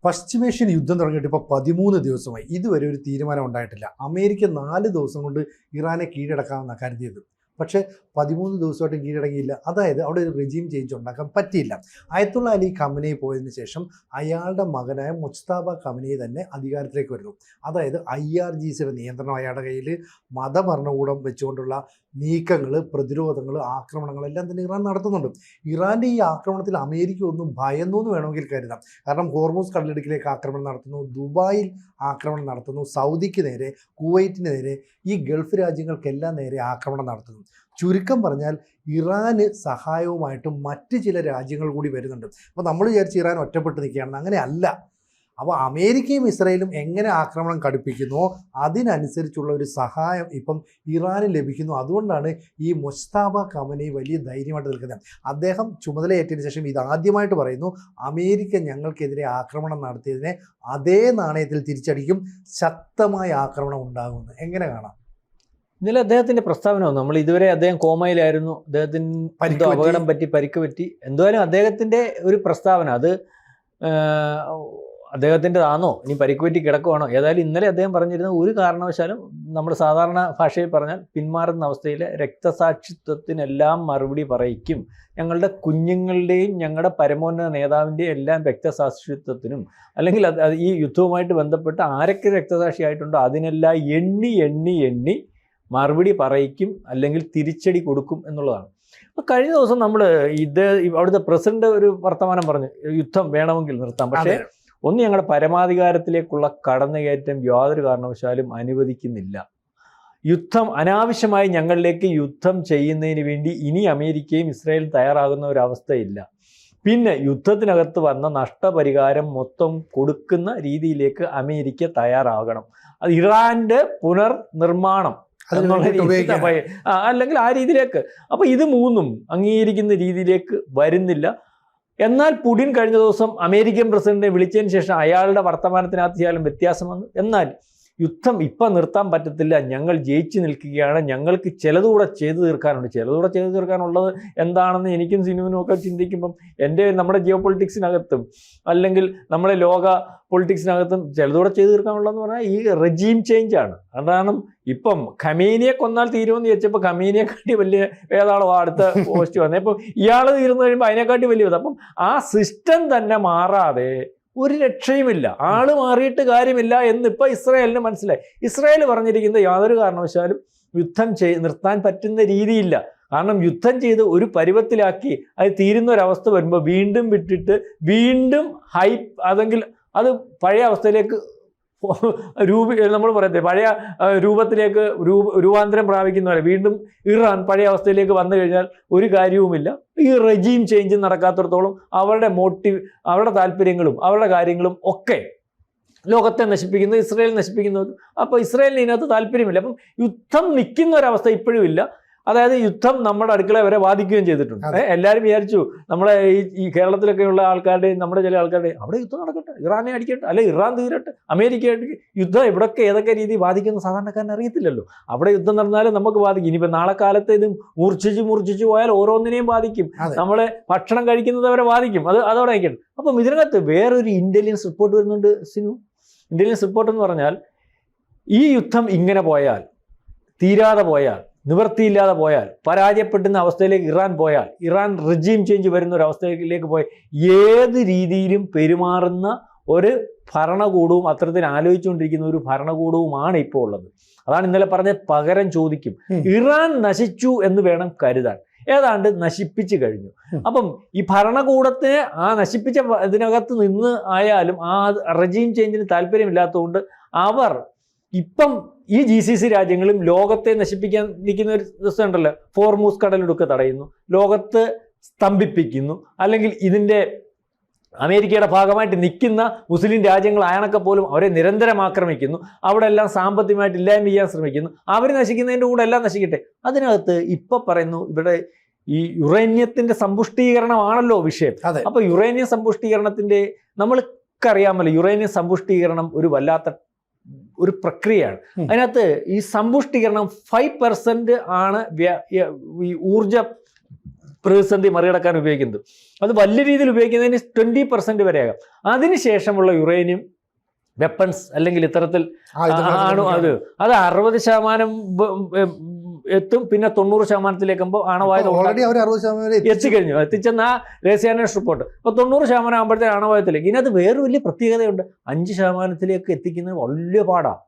പശ്ചിമേഷ്യൻ യുദ്ധം തുടങ്ങിയിട്ട് ഇപ്പോൾ 13 ദിവസമായി ഇതുവരെ ഒരു തീരുമാനം ഉണ്ടായിട്ടില്ല. അമേരിക്ക 4 ദിവസം കൊണ്ട് ഇറാനെ കീഴടക്കാമെന്നാണ് കരുതിയത്. പക്ഷേ 13 ദിവസമായിട്ടും കീഴടങ്ങിയില്ല. അതായത് അവിടെ ഒരു റെജീം ചേഞ്ച് ഉണ്ടാക്കാൻ പറ്റിയില്ല. അയത്തുള്ള അലി ഖമനൈ പോയതിനു ശേഷം അയാളുടെ മകനായ മുജ്തബ ഖമനൈ തന്നെ അധികാരത്തിലേക്ക് വരുന്നു. അതായത് IRGCയുടെ നിയന്ത്രണം അയാളുടെ കയ്യിൽ, മതഭരണകൂടം വെച്ചുകൊണ്ടുള്ള നീക്കങ്ങൾ, പ്രതിരോധങ്ങൾ, ആക്രമണങ്ങളെല്ലാം തന്നെ ഇറാൻ നടത്തുന്നുണ്ട്. ഇറാൻ്റെ ഈ ആക്രമണത്തിൽ അമേരിക്ക ഒന്നും ഭയന്നു എന്ന് വേണമെങ്കിൽ കരുതാം. കാരണം ഹോർമൂസ് കടലിടുക്കിലേക്ക് ആക്രമണം നടത്തുന്നു, ദുബായിൽ ആക്രമണം നടത്തുന്നു, സൗദിക്ക് നേരെ, കുവൈറ്റിന് നേരെ, ഈ ഗൾഫ് രാജ്യങ്ങൾക്കെല്ലാം നേരെ ആക്രമണം നടത്തുന്നു. ചുരുക്കം പറഞ്ഞാൽ ഇറാന് സഹായവുമായിട്ട് മറ്റ് ചില രാജ്യങ്ങൾ കൂടി വരുന്നുണ്ട്. അപ്പോൾ നമ്മൾ വിചാരിച്ച് ഇറാൻ ഒറ്റപ്പെട്ട് നിൽക്കുകയാണെന്ന്. അങ്ങനെ അല്ല. അപ്പോൾ അമേരിക്കയും ഇസ്രായേലും എങ്ങനെ ആക്രമണം കടുപ്പിക്കുന്നുവോ അതിനനുസരിച്ചുള്ള ഒരു സഹായം ഇപ്പം ഇറാന് ലഭിക്കുന്നു. അതുകൊണ്ടാണ് ഈ മുജ്തബ ഖമനൈ വലിയ ധൈര്യമായിട്ട് നിൽക്കുന്നത്. അദ്ദേഹം ചുമതലയേറ്റതിന് ശേഷം ഇതാദ്യമായിട്ട് പറയുന്നു, അമേരിക്ക ഞങ്ങൾക്കെതിരെ ആക്രമണം നടത്തിയതിനെ അതേ നാണയത്തിൽ തിരിച്ചടിക്കും, ശക്തമായ ആക്രമണം ഉണ്ടാകുമെന്ന്. എങ്ങനെ കാണാം? ഇന്നലെ അദ്ദേഹത്തിന്റെ പ്രസ്താവന വന്നു. നമ്മൾ ഇതുവരെ അദ്ദേഹം കോമയിലായിരുന്നു, അദ്ദേഹത്തിന് അപകടം പറ്റി, പരിക്ക് പറ്റി. എന്തായാലും അദ്ദേഹത്തിന്റെ ഒരു പ്രസ്താവന അത് അദ്ദേഹത്തിൻ്റെതാണോ ഇനി പരിക്ക് പറ്റി കിടക്കുവാണോ? ഏതായാലും ഇന്നലെ അദ്ദേഹം പറഞ്ഞിരുന്നത് ഒരു കാരണവശാലും നമ്മുടെ സാധാരണ ഭാഷയിൽ പറഞ്ഞാൽ പിന്മാറുന്ന അവസ്ഥയിലെ രക്തസാക്ഷിത്വത്തിനെല്ലാം മറുപടി പറയിക്കും. ഞങ്ങളുടെ കുഞ്ഞുങ്ങളുടെയും ഞങ്ങളുടെ പരമോന്നത നേതാവിൻ്റെയും എല്ലാം രക്തസാക്ഷിത്വത്തിനും, അല്ലെങ്കിൽ ഈ യുദ്ധവുമായിട്ട് ബന്ധപ്പെട്ട് ആരൊക്കെ രക്തസാക്ഷിയായിട്ടുണ്ടോ അതിനെല്ലാം എണ്ണി എണ്ണി എണ്ണി മറുപടി പറയിക്കും, അല്ലെങ്കിൽ തിരിച്ചടി കൊടുക്കും എന്നുള്ളതാണ്. അപ്പോൾ കഴിഞ്ഞ ദിവസം നമ്മൾ അവിടുത്തെ പ്രസിഡന്റ് ഒരു വർത്തമാനം പറഞ്ഞു, യുദ്ധം വേണമെങ്കിൽ നിർത്താം, പക്ഷേ ഒന്ന് ഞങ്ങളുടെ പരമാധികാരത്തിലേക്കുള്ള കടന്നുകയറ്റം യാതൊരു കാരണവശാലും അനുവദിക്കുന്നില്ല. യുദ്ധം അനാവശ്യമായി ഞങ്ങളിലേക്ക് യുദ്ധം ചെയ്യുന്നതിന് വേണ്ടി ഇനി അമേരിക്കയും ഇസ്രായേലും തയ്യാറാകുന്ന ഒരവസ്ഥയില്ല. പിന്നെ യുദ്ധത്തിനകത്ത് വന്ന നഷ്ടപരിഹാരം മൊത്തം കൊടുക്കുന്ന രീതിയിലേക്ക് അമേരിക്ക തയ്യാറാകണം. അത് ഇറാൻ്റെ പുനർനിർമ്മാണം അല്ലെങ്കിൽ ആ രീതിയിലേക്ക്. അപ്പോൾ ഇത് മൂന്നും അംഗീകരിക്കുന്ന രീതിയിലേക്ക് വരുന്നില്ല. എന്നാൽ പുടിൻ കഴിഞ്ഞ ദിവസം അമേരിക്കൻ പ്രസിഡന്റിനെ വിളിച്ചതിന് ശേഷം അയാളുടെ വർത്തമാനത്തിനകത്ത് ശകലം വ്യത്യാസം വന്നു. എന്നാൽ യുദ്ധം ഇപ്പം നിർത്താൻ പറ്റത്തില്ല, ഞങ്ങൾ ജയിച്ചു നിൽക്കുകയാണ്, ഞങ്ങൾക്ക് ചിലതുകൂടെ ചെയ്തു തീർക്കാനുണ്ട്. ചിലതുകൂടെ ചെയ്തു തീർക്കാനുള്ളത് എന്താണെന്ന് എനിക്കും സിനുവിനും ഒക്കെ ചിന്തിക്കുമ്പം നമ്മുടെ ജിയോ പൊളിറ്റിക്സിനകത്തും അല്ലെങ്കിൽ നമ്മുടെ ലോക പൊളിറ്റിക്സിനകത്തും ചിലതുകൂടെ ചെയ്തു തീർക്കാനുള്ളതെന്ന് പറഞ്ഞാൽ ഈ റെജീം ചേഞ്ച് ആണ്. കാരണം ഇപ്പം ഖമേനിയെ കൊന്നാൽ തീരുമെന്ന് ചോദിച്ചപ്പോൾ ഖമേനിയെക്കാട്ടി വലിയ വേതാളോ അടുത്ത പോസ്റ്റ് വന്നത്. ഇപ്പം ഇയാൾ തീർന്നു കഴിയുമ്പോൾ അതിനെക്കാട്ടി വലിയ വേദം. അപ്പം ആ സിസ്റ്റം തന്നെ മാറാതെ ഒരു രക്ഷയുമില്ല, ആള് മാറിയിട്ട് കാര്യമില്ല എന്നിപ്പോൾ ഇസ്രായേലിന് മനസ്സിലായി. ഇസ്രായേൽ പറഞ്ഞിരിക്കുന്നത് യാതൊരു കാരണവശാലും യുദ്ധം നിർത്താൻ പറ്റുന്ന രീതിയില്ല. കാരണം യുദ്ധം ചെയ്ത് ഒരു പരുവത്തിലാക്കി അത് തീരുന്ന ഒരവസ്ഥ വരുമ്പോൾ വീണ്ടും വിട്ടിട്ട് വീണ്ടും അതെങ്കിൽ അത് പഴയ അവസ്ഥയിലേക്ക് നമ്മൾ പറയട്ടെ, പഴയ രൂപത്തിലേക്ക് രൂപാന്തരം പ്രാപിക്കുന്ന പോലെ വീണ്ടും ഇറാൻ പഴയ അവസ്ഥയിലേക്ക് വന്നു കഴിഞ്ഞാൽ ഒരു കാര്യവുമില്ല. ഈ റെജീം ചേഞ്ച് നടക്കാത്തിടത്തോളം അവരുടെ അവരുടെ താല്പര്യങ്ങളും അവരുടെ കാര്യങ്ങളും ഒക്കെ ലോകത്തെ നശിപ്പിക്കുന്നത്, ഇസ്രായേൽ നശിപ്പിക്കുന്നത്. അപ്പോൾ ഇസ്രായേലിന് ഇതിനകത്ത് താല്പര്യമില്ല. അപ്പം യുദ്ധം നിൽക്കുന്ന ഒരവസ്ഥ ഇപ്പോഴും ഇല്ല. അതായത് യുദ്ധം നമ്മുടെ അടുക്കള വരെ ബാധിക്കുകയും ചെയ്തിട്ടുണ്ട്. എല്ലാവരും വിചാരിച്ചു നമ്മളെ ഈ കേരളത്തിലൊക്കെയുള്ള ആൾക്കാരുടെയും നമ്മുടെ ചില ആൾക്കാരുടെയും അവിടെ യുദ്ധം നടക്കട്ടെ, ഇറാനെ അടിക്കട്ടെ, അല്ലെ ഇറാൻ തീരട്ടെ, അമേരിക്കയായിട്ട് യുദ്ധം എവിടൊക്കെ ഏതൊക്കെ രീതി ബാധിക്കുന്ന സാധാരണക്കാരൻ അറിയത്തില്ലല്ലോ. അവിടെ യുദ്ധം നടന്നാലും നമുക്ക് ബാധിക്കും. ഇനിയിപ്പോൾ നാളെ കാലത്ത് ഇത് മൂർച്ഛിച്ച് പോയാൽ ഓരോന്നിനെയും ബാധിക്കും. നമ്മളെ ഭക്ഷണം കഴിക്കുന്നതവരെ ബാധിക്കും. അതോടെ ആയിക്കട്ടെ. അപ്പം ഇതിനകത്ത് വേറൊരു ഇന്റലിജൻസ് റിപ്പോർട്ട് വരുന്നുണ്ട് സിനു. ഇന്റലിജൻസ് റിപ്പോർട്ട് എന്ന് പറഞ്ഞാൽ ഈ യുദ്ധം ഇങ്ങനെ പോയാൽ, തീരാതെ പോയാൽ, നിവൃത്തിയില്ലാതെ പോയാൽ, പരാജയപ്പെടുന്ന അവസ്ഥയിലേക്ക് ഇറാൻ പോയാൽ, ഇറാൻ റെജീം ചേഞ്ച് വരുന്ന ഒരു അവസ്ഥയിലേക്ക് പോയാൽ ഏത് രീതിയിലും പെരുമാറുന്ന ഒരു ഭരണകൂടവും അത്തരത്തിൽ ആലോചിച്ചുകൊണ്ടിരിക്കുന്ന ഒരു ഭരണകൂടവുമാണ് ഇപ്പോൾ ഉള്ളത്. അതാണ് ഇന്നലെ പറഞ്ഞത്, പകരം ചോദിക്കും. ഇറാൻ നശിച്ചു എന്ന് വേണം കരുതാൻ. ഏതാണ്ട് നശിപ്പിച്ചു കഴിഞ്ഞു. അപ്പം ഈ ഭരണകൂടത്തെ ആ നശിപ്പിച്ച ഇതിനകത്ത് നിന്ന് ആയാലും ആ റെജീം ചേഞ്ചിന് താല്പര്യമില്ലാത്തതുകൊണ്ട് അവർ ഇപ്പം ഈ GCC രാജ്യങ്ങളും ലോകത്തെ നശിപ്പിക്കാൻ നിൽക്കുന്ന ഒരു ദിവസമുണ്ടല്ലോ, ഹോർമൂസ് കടലിടുക്ക് തടയുന്നു, ലോകത്ത് സ്തംഭിപ്പിക്കുന്നു, അല്ലെങ്കിൽ ഇതിൻ്റെ അമേരിക്കയുടെ ഭാഗമായിട്ട് നിൽക്കുന്ന മുസ്ലിം രാജ്യങ്ങളായണക്കെ പോലും അവരെ നിരന്തരം ആക്രമിക്കുന്നു, അവിടെ എല്ലാം സാമ്പത്തികമായിട്ട് ഇല്ലായ്മ ചെയ്യാൻ ശ്രമിക്കുന്നു. അവർ നശിക്കുന്നതിൻ്റെ കൂടെ എല്ലാം നശിക്കട്ടെ. അതിനകത്ത് ഇപ്പം പറയുന്നു ഇവിടെ ഈ യുറേനിയത്തിൻ്റെ സമ്പുഷ്ടീകരണമാണല്ലോ വിഷയം. അപ്പോൾ യുറേനിയം സമ്പുഷ്ടീകരണത്തിൻ്റെ നമ്മൾക്കറിയാമല്ലോ, യുറേനിയം സമ്പുഷ്ടീകരണം ഒരു വല്ലാത്ത ഒരു പ്രക്രിയയാണ്. അതിനകത്ത് ഈ സമ്പുഷ്ടീകരണം 5% ആണ് ഈ ഊർജ പ്രതിസന്ധി മറികടക്കാൻ ഉപയോഗിക്കുന്നത്. അത് വലിയ രീതിയിൽ ഉപയോഗിക്കുന്നതിന് 20% വരെയാകാം. അതിനുശേഷമുള്ള യുറേനിയം വെപ്പൺസ് അല്ലെങ്കിൽ ഇത്തരത്തിൽ അത് 60% എത്തും. പിന്നെ 90%-ലേക്കുമ്പോൾ ആണവായുധം എത്തിക്കഴിഞ്ഞു. എത്തിച്ചെന്ന ആ രഹസ്യാന്വേഷണ റിപ്പോർട്ട് അപ്പോൾ 90% ആകുമ്പോഴത്തേക്ക് ആണവായുധത്തിലേക്ക്. ഇതിനകത്ത് വേറെ വലിയ പ്രത്യേകതയുണ്ട്. 5% എത്തിക്കുന്നത് വലിയ പാടാണ്.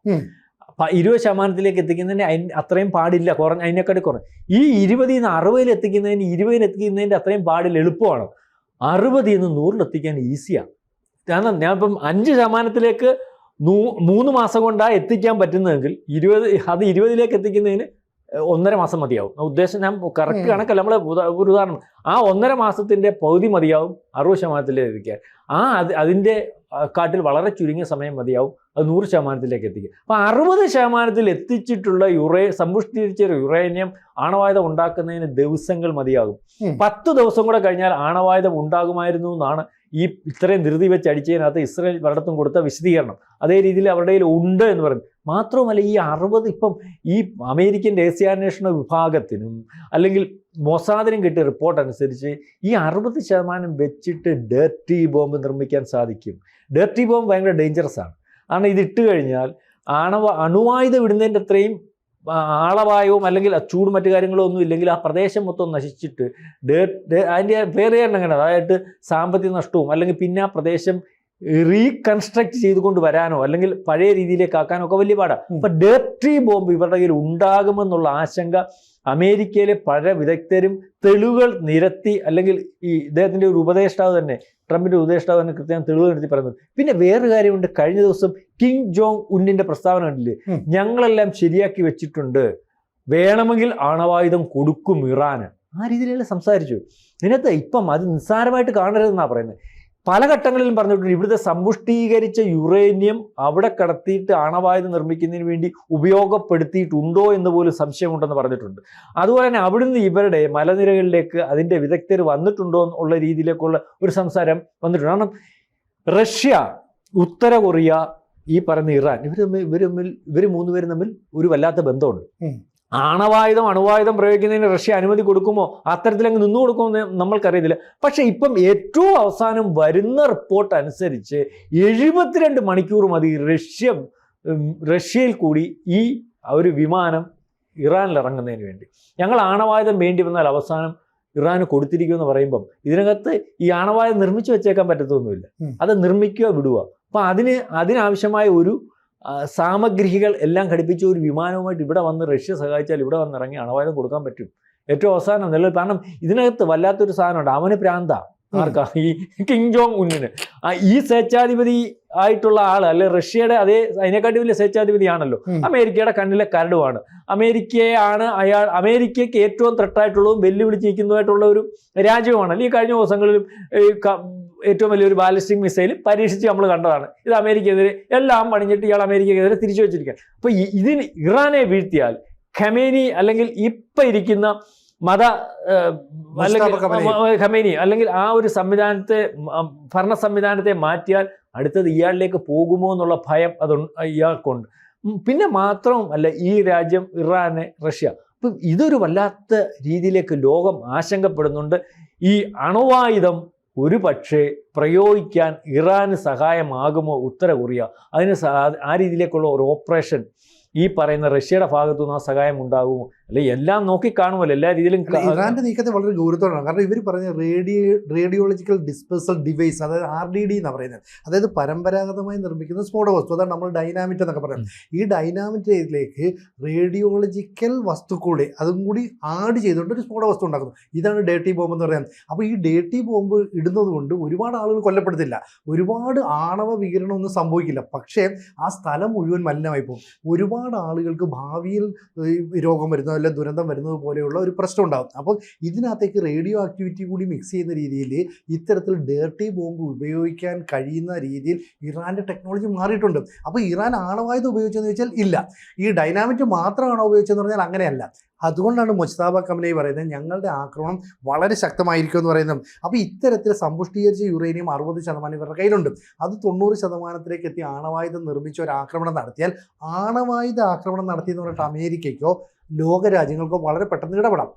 20% എത്തിക്കുന്നതിന് അത്രയും പാടില്ല, അതിനെക്കാട്ടി കുറഞ്ഞു. ഈ 20-ൽ നിന്ന് 60-ൽ എത്തിക്കുന്നതിന് 20-ൽ എത്തിക്കുന്നതിൻ്റെ അത്രയും പാടില്ല, എളുപ്പമാണ്. 60-ൽ നിന്ന് 100-ൽ എത്തിക്കാൻ ഈസിയാണ്. കാരണം ഞാൻ ഇപ്പം 5%-ലേക്ക് 3 മാസം കൊണ്ടാണ് എത്തിക്കാൻ പറ്റുന്നതെങ്കിൽ 20-ലേക്ക് എത്തിക്കുന്നതിന് 1.5 മാസം മതിയാവും. ഉദ്ദേശം ഞാൻ കറക്റ്റ് കണക്കല്ല, നമ്മൾ ഒരു ഉദാഹരണം, ആ 1.5 മാസത്തിൻ്റെ പകുതി മതിയാവും 60%-ലേക്ക് എത്തിക്കാൻ. അതിൻ്റെ കാട്ടിൽ വളരെ ചുരുങ്ങിയ സമയം മതിയാവും അത് 100%-ലേക്ക് എത്തിക്കുക. അപ്പോൾ 60%-ൽ എത്തിച്ചിട്ടുള്ള സമ്പുഷ്ടീകരിച്ച യുറേനിയം ആണവായുധം ഉണ്ടാക്കുന്നതിന് ദിവസങ്ങൾ മതിയാകും. 10 ദിവസം കൂടെ കഴിഞ്ഞാൽ ആണവായുധം ഉണ്ടാകുമായിരുന്നു എന്നാണ് ഈ ഇത്രയും ധൃതി വെച്ച് അടിച്ചതിനകത്ത് ഇസ്രയേൽ പലയിടത്തും കൊടുത്ത വിശദീകരണം. അതേ രീതിയിൽ അവരുടെ കയ്യിൽ ഉണ്ട് എന്ന് പറയുന്നു. മാത്രവുമല്ല, ഈ 60 ഇപ്പം ഈ അമേരിക്കൻ രഹസ്യാന്വേഷണ വിഭാഗത്തിനും അല്ലെങ്കിൽ മൊസാദിനും കിട്ടിയ റിപ്പോർട്ട് അനുസരിച്ച് ഈ 60% വെച്ചിട്ട് ഡേർട്ടി ബോംബ് നിർമ്മിക്കാൻ സാധിക്കും. ഡേർട്ടി ബോംബ് ഭയങ്കര ഡേഞ്ചറസ് ആണ്. കാരണം ഇതിട്ട് കഴിഞ്ഞാൽ അണുവായുധം ഇടുന്നതിൻ്റെ അത്രയും ആളപായവും അല്ലെങ്കിൽ ചൂട് മറ്റു കാര്യങ്ങളോ ഒന്നും ഇല്ലെങ്കിൽ ആ പ്രദേശം മൊത്തം നശിച്ചിട്ട് അതിൻ്റെ വേറെ എണ്ണങ്ങൾ, അതായത് സാമ്പത്തിക നഷ്ടവും അല്ലെങ്കിൽ പിന്നെ ആ പ്രദേശം റീകൺസ്ട്രക്ട് ചെയ്തുകൊണ്ട് വരാനോ അല്ലെങ്കിൽ പഴയ രീതിയിലേക്ക് ആക്കാനോ ഒക്കെ വലിയ പാടാണ്. അപ്പം ഡേർട്ടി ബോംബ് ഇവരുടെ കയ്യിൽ ഉണ്ടാകുമെന്നുള്ള ആശങ്ക അമേരിക്കയിലെ പല വിദഗ്ധരും തെളിവുകൾ നിരത്തി, അല്ലെങ്കിൽ ഈ ഇദ്ദേഹത്തിൻ്റെ ഒരു ഉപദേഷ്ടാവ് തന്നെ, ട്രംപിൻ്റെ ഉപദേഷ്ടാവ് തന്നെ കൃത്യം തെളിവ് നിരത്തി പറയുന്നത്. പിന്നെ വേറൊരു കാര്യമുണ്ട്, കഴിഞ്ഞ ദിവസം കിം ജോങ് ഉന്നിൻ്റെ പ്രസ്താവന കണ്ടില്ലേ, ഞങ്ങളെല്ലാം ശരിയാക്കി വെച്ചിട്ടുണ്ട്, വേണമെങ്കിൽ ആണവായുധം കൊടുക്കും ഇറാന്. ആ രീതിയിലെല്ലാം സംസാരിച്ചു. ഇതിനകത്ത് ഇപ്പം അത് നിസ്സാരമായിട്ട് കാണരുതെന്നാണ് പറയുന്നത്. പല ഘട്ടങ്ങളിലും പറഞ്ഞിട്ടുണ്ട് ഇവിടുത്തെ സമ്പുഷ്ടീകരിച്ച യുറേനിയം അവിടെ കടത്തിയിട്ട് ആണവായുധം നിർമ്മിക്കുന്നതിന് വേണ്ടി ഉപയോഗപ്പെടുത്തിയിട്ടുണ്ടോ എന്ന് പോലും സംശയമുണ്ടെന്ന് പറഞ്ഞിട്ടുണ്ട്. അതുപോലെ തന്നെ അവിടുന്ന് ഇവരുടെ മലനിരകളിലേക്ക് അതിൻ്റെ വിദഗ്ധർ വന്നിട്ടുണ്ടോ എന്നുള്ള രീതിയിലേക്കുള്ള ഒരു സംസാരം വന്നിട്ടുണ്ട്. കാരണം റഷ്യ, ഉത്തര കൊറിയ, ഈ പറയുന്ന ഇറാൻ, ഇവർ 3 പേരും തമ്മിൽ ഒരു വല്ലാത്ത ബന്ധമുണ്ട്. അണുവായുധം പ്രയോഗിക്കുന്നതിന് റഷ്യ അനുമതി കൊടുക്കുമോ, അത്തരത്തിലങ്ങ് നിന്നു കൊടുക്കുമോ എന്ന് നമ്മൾക്കറിയത്തില്ല. പക്ഷെ ഇപ്പം ഏറ്റവും അവസാനം വരുന്ന റിപ്പോർട്ട് അനുസരിച്ച് 72 മണിക്കൂർ മതി റഷ്യയിൽ കൂടി ഈ ഒരു വിമാനം ഇറാനിൽ ഇറങ്ങുന്നതിന് വേണ്ടി. ഞങ്ങൾ ആണവായുധം വേണ്ടി വന്നാൽ അവസാനം ഇറാന് കൊടുത്തിരിക്കുമെന്ന് പറയുമ്പം ഇതിനകത്ത് ഈ ആണവായുധം നിർമ്മിച്ചു വെച്ചേക്കാൻ പറ്റത്തൊന്നുമില്ല. അത് നിർമ്മിക്കുക, വിടുക. അപ്പം അതിനാവശ്യമായ ഒരു സാമഗ്രികൾ എല്ലാം ഘടിപ്പിച്ച ഒരു വിമാനവുമായിട്ട് ഇവിടെ വന്ന് റഷ്യ സഹായിച്ചാൽ ഇവിടെ വന്ന് ഇറങ്ങി അണവായുധം കൊടുക്കാൻ പറ്റും. ഏറ്റവും അവസാനം നിലവിൽ, കാരണം ഇതിനകത്ത് വല്ലാത്തൊരു സാധനമുണ്ട്, അവന് പ്രാന്ത. ആർക്കാ? ഈ കിം ജോങ് ഉന്നിന്. ഈ സ്വേച്ഛാധിപതി ആയിട്ടുള്ള ആൾ, അല്ലെ റഷ്യയുടെ അതേ അതിനെക്കാട്ടി വലിയ സ്വേച്ഛാധിപതിയാണല്ലോ, അമേരിക്കയുടെ കണ്ണിലെ കരടുമാണ്. അമേരിക്കയ്ക്ക് ഏറ്റവും ത്രെട്ടായിട്ടുള്ളതും വെല്ലുവിളിച്ചിരിക്കുന്നതായിട്ടുള്ള ഒരു രാജ്യമാണല്ലോ. ഈ കഴിഞ്ഞ ദിവസങ്ങളിലും ഏറ്റവും വലിയൊരു ബാലിസ്റ്റിക് മിസൈൽ പരീക്ഷിച്ച് നമ്മൾ കണ്ടതാണ്. ഇത് അമേരിക്കക്കെതിരെ എല്ലാം പണിഞ്ഞിട്ട് ഇയാൾ അമേരിക്കക്കെതിരെ തിരിച്ചു വെച്ചിരിക്കുകയാണ്. അപ്പോൾ ഇതിന് ഇറാനെ വീഴ്ത്തിയാൽ ഖമേനി അല്ലെങ്കിൽ ഇപ്പം ഇരിക്കുന്ന ഖമേനി അല്ലെങ്കിൽ ആ ഒരു ഭരണ സംവിധാനത്തെ മാറ്റിയാൽ അടുത്തത് ഇയാളിലേക്ക് പോകുമോ എന്നുള്ള ഭയം ഇയാൾക്കുണ്ട്. പിന്നെ മാത്രമല്ല ഈ രാജ്യം ഇറാന്, റഷ്യ, അപ്പം ഇതൊരു വല്ലാത്ത രീതിയിലേക്ക് ലോകം ആശങ്കപ്പെടുന്നുണ്ട്. ഈ അണുവായുധം ഒരു പക്ഷേ പ്രയോഗിക്കാൻ ഇറാന് സഹായമാകുമോ ഉത്തര കൊറിയ? ആ രീതിയിലേക്കുള്ള ഒരു ഓപ്പറേഷൻ ഈ പറയുന്ന റഷ്യയുടെ ഭാഗത്തു നിന്ന് ആ സഹായം ഉണ്ടാകുമോ? അല്ലെങ്കിൽ എല്ലാം നോക്കിക്കാണുമല്ലോ എല്ലാ രീതിയിലും. ഇറാന്റെ നീക്കത്തെ വളരെ ഗൗരവത്തോടാണ്. കാരണം ഇവർ പറഞ്ഞ റേഡിയോളജിക്കൽ ഡിസ്പെഴ്സൽ ഡിവൈസ്, അതായത് RDD എന്നാണ് പറയുന്നത്. അതായത് പരമ്പരാഗതമായി നിർമ്മിക്കുന്ന സ്ഫോടക വസ്തു, അതാണ് നമ്മൾ ഡൈനാമിറ്റ് എന്നൊക്കെ പറയുന്നത്. ഈ ഡൈനാമിറ്റിലേക്ക് റേഡിയോളജിക്കൽ വസ്തുക്കൂടെ അതും കൂടി ആഡ് ചെയ്തുകൊണ്ട് ഒരു സ്ഫോടക വസ്തു ഉണ്ടാക്കുന്നു. ഇതാണ് ഡേർട്ടി ബോംബ് എന്ന് പറയുന്നത്. അപ്പോൾ ഈ ഡേർട്ടി ബോംബ് ഇടുന്നത് കൊണ്ട് ഒരുപാട് ആളുകൾ കൊല്ലപ്പെടുത്തില്ല, ഒരുപാട് ആണവ വികിരണമൊന്നും സംഭവിക്കില്ല. പക്ഷേ ആ സ്ഥലം മുഴുവൻ മലിനമായി പോകും. ഒരുപാട് ആളുകൾക്ക് ഭാവിയിൽ രോഗം വരുന്നത്, അല്ല ദുരന്തം വരുന്നത് പോലെയുള്ള ഒരു പ്രശ്നം ഉണ്ടാകും. അപ്പോൾ ഇതിനകത്തേക്ക് റേഡിയോ ആക്ടിവിറ്റി കൂടി മിക്സ് ചെയ്യുന്ന രീതിയിൽ ഇത്തരത്തിൽ ഡേർട്ടി ബോംബ് ഉപയോഗിക്കാൻ കഴിയുന്ന രീതിയിൽ ഇറാൻ്റെ ടെക്നോളജി മാറിയിട്ടുണ്ട്. അപ്പോൾ ഇറാൻ ആണവായുധം ഉപയോഗിച്ചെന്ന് ചോദിച്ചാൽ ഇല്ല. ഈ ഡൈനാമിറ്റ് മാത്രമാണോ ഉപയോഗിച്ചതെന്ന് പറഞ്ഞാൽ അങ്ങനെയല്ല. അതുകൊണ്ടാണ് മുജ്തബ ഖമനേയി പറയുന്നത് ഞങ്ങളുടെ ആക്രമണം വളരെ ശക്തമായിരിക്കും എന്ന് പറയുന്നത്. അപ്പോൾ ഇത്തരത്തിൽ സമ്പുഷ്ടീകരിച്ച യുറേനിയം 60% ഇവരുടെ കയ്യിലുണ്ട്. അത് 90%-ലേക്ക് എത്തി ആണവായുധം നിർമ്മിച്ച ഒരു ആക്രമണം നടത്തിയാൽ, ആണവായുധ ആക്രമണം നടത്തിയെന്ന് പറഞ്ഞിട്ട് അമേരിക്കയ്ക്കോ ലോകരാജ്യങ്ങൾക്കോ വളരെ പെട്ടെന്ന് ഇടപെടാം.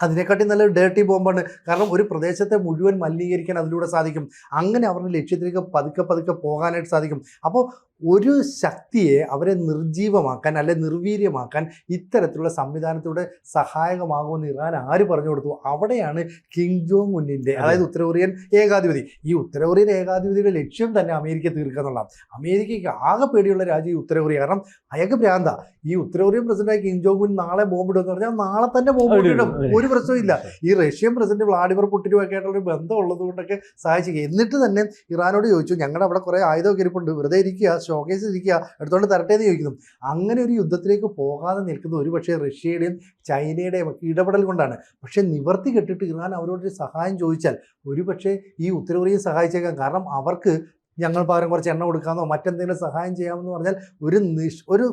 അതിനെക്കാട്ടി നല്ലൊരു ഡേർട്ടി ബോംബാണ്. കാരണം ഒരു പ്രദേശത്തെ മുഴുവൻ മലിനീകരിക്കാൻ അതിലൂടെ സാധിക്കും. അങ്ങനെ അവരുടെ ലക്ഷ്യത്തിലേക്ക് പതുക്കെ പതുക്കെ പോകാനായിട്ട് സാധിക്കും. അപ്പോൾ ഒരു ശക്തിയെ അവരെ നിർജീവമാക്കാൻ അല്ലെ നിർവീര്യമാക്കാൻ ഇത്തരത്തിലുള്ള സംവിധാനത്തിലൂടെ സഹായകമാകുമെന്ന് ഇറാൻ ആര് പറഞ്ഞു കൊടുത്തു? അവിടെയാണ് കിം ജോങ് ഉന്നിൻ്റെ, അതായത് ഉത്തര കൊറിയൻ ഏകാധിപതി, ഈ ഉത്തര കൊറിയൻ ഏകാധിപതിയുടെ ലക്ഷ്യം തന്നെ അമേരിക്ക തീർക്കുക എന്നുള്ളതാണ്. അമേരിക്കയ്ക്ക് ആകെ പേടിയുള്ള രാജ്യം ഈ ഉത്തര കൊറിയ. കാരണം അയാൾക്ക് ഭ്രാന്ത. ഈ ഉത്തര കൊറിയൻ പ്രസിഡന്റായി കിം ജോങ് ഉൻ നാളെ ബോംബിടുമെന്ന് പറഞ്ഞാൽ നാളെ തന്നെ ബോംബിടും, ഒരു പ്രശ്നമില്ല. ഈ റഷ്യൻ പ്രസിഡന്റ് വ്ളാഡിമിർ പുടിനുമൊക്കെ ആയിട്ടുള്ള ബന്ധം ഉള്ളത് കൊണ്ടൊക്കെ സഹായിക്കുക. എന്നിട്ട് തന്നെ ഇറാനോട് ചോദിച്ചു, ഞങ്ങളുടെ അവിടെ കുറേ ആയുധമൊക്കെ ഇരിപ്പുണ്ട്, വെറുതെ ഇരിക്കുക, ഷോക്കേസിൽ ഇരിക്കുക, എടുത്തുകൊണ്ട് തരട്ടെ എന്ന് ചോദിക്കുന്നു. അങ്ങനെ ഒരു യുദ്ധത്തിലേക്ക് പോകാതെ നിൽക്കുന്നത് ഒരുപക്ഷെ റഷ്യയുടെയും ചൈനയുടെയും ഒക്കെ ഇടപെടൽ കൊണ്ടാണ്. പക്ഷേ നിവർത്തി കെട്ടിട്ട് ഇറാൻ അവരോടൊരു സഹായം ചോദിച്ചാൽ ഒരുപക്ഷെ ഈ ഉത്തര കൊറിയയെ സഹായിച്ചേക്കാം. കാരണം അവർക്ക് ഞങ്ങൾ പകരം കുറച്ച് എണ്ണ കൊടുക്കാമെന്നോ മറ്റെന്തെങ്കിലും സഹായം ചെയ്യാമെന്ന് പറഞ്ഞാൽ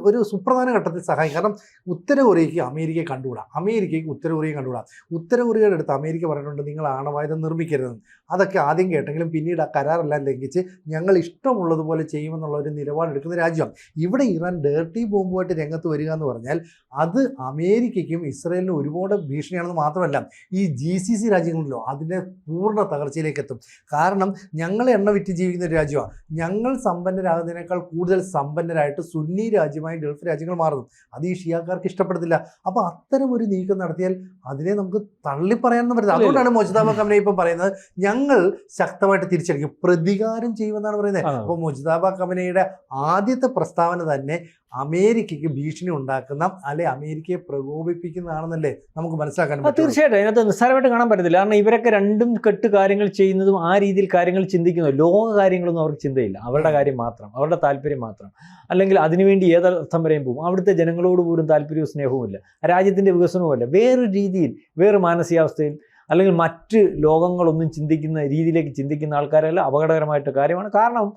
ഒരു സുപ്രധാന ഘട്ടത്തിൽ സഹായം. കാരണം ഉത്തര കൊറിയയ്ക്ക് അമേരിക്കയെ കണ്ടുകൂടാ, അമേരിക്കയ്ക്ക് ഉത്തര കൊറിയയെ കണ്ടുകൂടാ. ഉത്തര കൊറിയയുടെ അടുത്ത് അമേരിക്ക പറഞ്ഞിട്ടുണ്ട് നിങ്ങൾ ആണവായുധം നിർമ്മിക്കരുതെന്ന്. അതൊക്കെ ആദ്യം കേട്ടെങ്കിലും പിന്നീട് ആ കരാറെല്ലാം ലംഘിച്ച് ഞങ്ങൾ ഇഷ്ടമുള്ളതുപോലെ ചെയ്യുമെന്നുള്ള ഒരു നിലപാടെടുക്കുന്ന രാജ്യമാണ്. ഇവിടെ ഇറാൻ ഡേർട്ടി ബോംബുമായിട്ട് രംഗത്ത് വരിക എന്ന് പറഞ്ഞാൽ അത് അമേരിക്കയ്ക്കും ഇസ്രയേലിനും ഒരുപാട് ഭീഷണിയാണെന്ന് മാത്രമല്ല ഈ GCC രാജ്യങ്ങളിലോ അതിൻ്റെ പൂർണ്ണ തകർച്ചയിലേക്ക് എത്തും. കാരണം ഞങ്ങൾ എണ്ണ വിറ്റ് ജീവിക്കുന്ന ഒരു രാജ്യമാണ്. ഞങ്ങൾ സമ്പന്നരാകുന്നതിനേക്കാൾ കൂടുതൽ സമ്പന്നരായിട്ട് സുന്നി രാജ്യമായി ഗൾഫ് രാജ്യങ്ങൾ മാറുന്നു. അത് ഈ ഷിയാക്കാർക്ക് ഇഷ്ടപ്പെടത്തില്ല. അപ്പോൾ അത്തരം ഒരു നീക്കം നടത്തിയാൽ അതിനെ നമുക്ക് തള്ളിപ്പറയാമെന്ന് പറയുന്നത്. അതുകൊണ്ടാണ് മുജ്തബ ഖമനേയി ഇപ്പം പറയുന്നത് ഞങ്ങൾ ശക്തമായിട്ട് തിരിച്ചടിക്കും, പ്രതികാരം ചെയ്യുമെന്നാണ് പറയുന്നത്. അപ്പോൾ മുജ്തബ ഖമനേയിയുടെ ആദ്യത്തെ പ്രസ്താവന തന്നെ അമേരിക്കയ്ക്ക് ഭീഷണി ഉണ്ടാക്കുന്ന അല്ലെ അമേരിക്കയെ പ്രകോപിപ്പിക്കുന്നതാണെന്നല്ലേ നമുക്ക് മനസ്സിലാക്കാൻ പറ്റും. തീർച്ചയായിട്ടും അതിനകത്ത് നിസ്സാരമായിട്ട് കാണാൻ പറ്റത്തില്ല. കാരണം ഇവരൊക്കെ രണ്ടും കെട്ട് കാര്യങ്ങൾ ചെയ്യുന്നതും ആ രീതിയിൽ കാര്യങ്ങൾ ചിന്തിക്കുന്നു. ലോക കാര്യങ്ങളൊന്നും അവർക്ക് ചിന്തയില്ല, അവരുടെ കാര്യം മാത്രം, അവരുടെ താല്പര്യം മാത്രം. അല്ലെങ്കിൽ അതിനുവേണ്ടി ഏതർത്ഥം വരെയും പോകും. അവിടുത്തെ ജനങ്ങളോട് പോലും താല്പര്യവും സ്നേഹവുമില്ല, രാജ്യത്തിൻ്റെ വികസനവുമില്ല. വേറൊരു രീതിയിൽ, വേറെ മാനസികാവസ്ഥയിൽ അല്ലെങ്കിൽ മറ്റ് ലോകങ്ങളൊന്നും ചിന്തിക്കുന്ന രീതിയിലേക്ക് ചിന്തിക്കുന്ന ആൾക്കാരല്ല. അപകടകരമായിട്ട് കാര്യമാണ്. കാരണം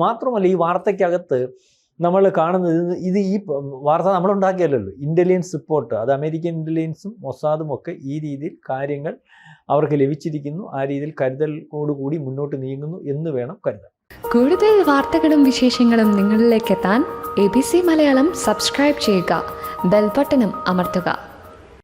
മാത്രമല്ല ഈ വാർത്തയ്ക്കകത്ത് നമ്മൾ കാണുന്നത് ഇത് ഈ വാർത്ത നമ്മളുണ്ടാക്കിയല്ലോ, ഇൻ്റലിജൻസ് റിപ്പോർട്ട്, അത് അമേരിക്കൻ ഇൻ്റലിജൻസും മൊസാദും ഒക്കെ ഈ രീതിയിൽ കാര്യങ്ങൾ അവർക്ക് ലഭിച്ചിരിക്കുന്നു. ആ രീതിയിൽ കരുതലോടുകൂടി മുന്നോട്ട് നീങ്ങുന്നു എന്ന് വേണം കരുതാൻ. കൂടുതൽ വാർത്തകളും വിശേഷങ്ങളും നിങ്ങളിലേക്ക് എത്താൻ ABC മലയാളം സബ്സ്ക്രൈബ് ചെയ്യുക, ബെൽ ബട്ടണും അമർത്തുക.